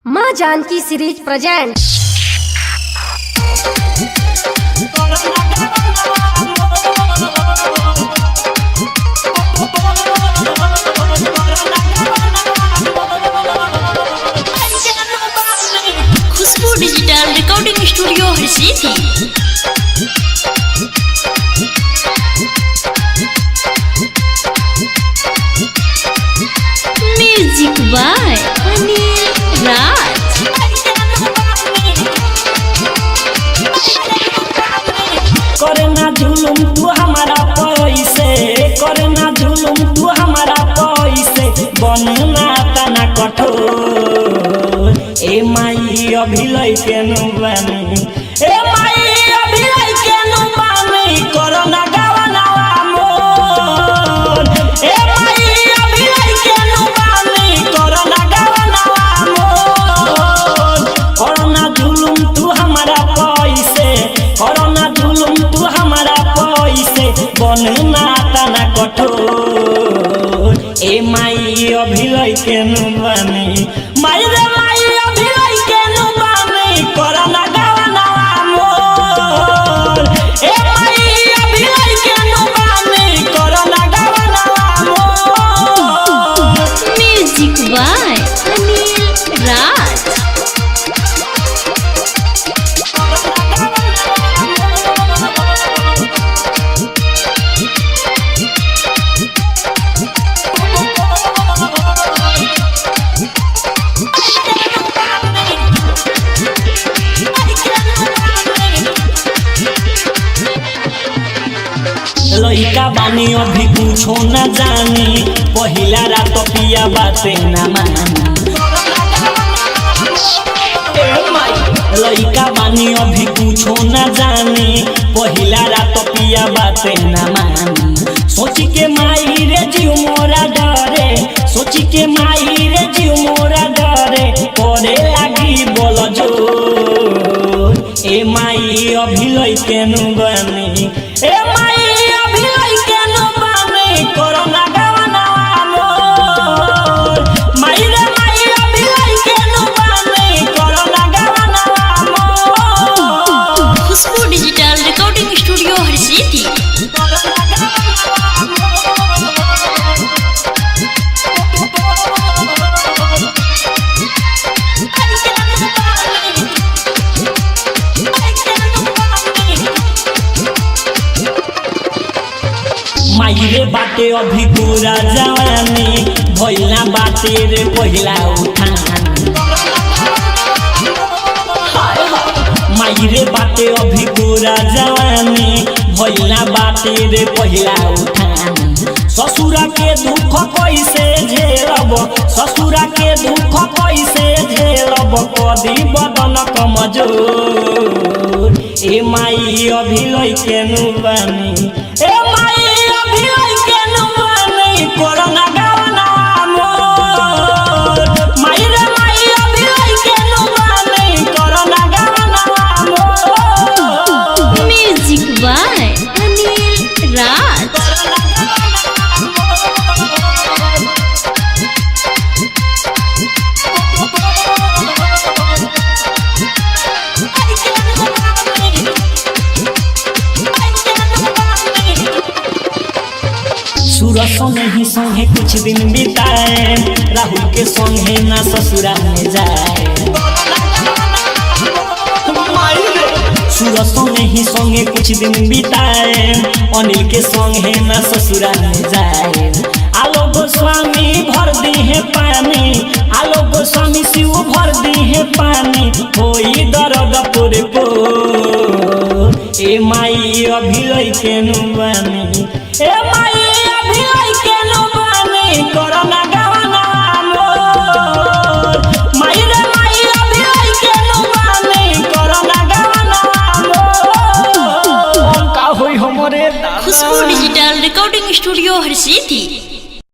माँ Janaki series present. Khushboo digital recording studio Harsiddhi. Music by Anil Raj. करना जुलुम तू हमारा पैसे, करना जुलुम तू हमारा पैसे, बनना तना कठोर। ए माई अभी लइके नु बानी, ए माई अभी लइके नु बानी, करना गावनावा मोर। ए माई अभी लइके नु बानी, करना गावनावा मोर। करना जुलुम तू हमारा पैसे, करना जुलुम तू हमारा पैसे, बनना तना कठोर। ए माई अभी लइके नु बानी, माई रे माई अभी लइके नु बानी, करना गावनावा मोर। ए माई अभी लइके नु बानी, करना गावनावा मोर। म्यूजिक बाय अनिल राज। लइका बानी अभी कुछो न जानी, पहिला रात पिया बाते न मानी। लइका बानी अभी कुछो न जानी, पहिला रात पिया बाते न मानी। सोची के माई रे जीव मोरा डरे, सोची के माई रे जीव मोरा डरे, करे लागी बोल जोर। ए माई अभी लइके नु बानी, ए माई अभी लइके नु बानी, करना गावनावा मोर। माई रे माई अभी लइके नु बानी, करना गावनावा मोर। खुशबू डिजिटल रिकॉर्डिंग स्टूडियो हरसिद्धि। माई रे बाटे अभी पूरा जवानी, भइला बाटे रे पहिला उठानी। माई रे बाटे अभी पूरा जवानी, भइला बाटे रे पहिला उठानी। ससुरा के दुख कैसे झेलब, ससुरा के दुख कैसे झेलब, कदी बदन कमजोर। ए माई अभी लइके नु बानी, ए माई अभी लइके नु बानी, करना गावनावा मोर। माई रे माई अभी लइके नु बानी, करना गावनावा मोर। म्यूजिक बाय अनिल राज। सूरज संगे ही संगे कुछ दिन बिताए, राहुल के संगे ना ससुरा में जाए। सूरज संगे ही संगे कुछ दिन बिताए, अनिल के संगे ना ससुरा में जाए। आलो गोस्वामी भर दी है पानी, आलो गोस्वामी शिव भर दी है पानी, होई दर्द पूरे पोर। ए माई अभी लइके नु बानी, ए माई अभी लइके नु बानी, करना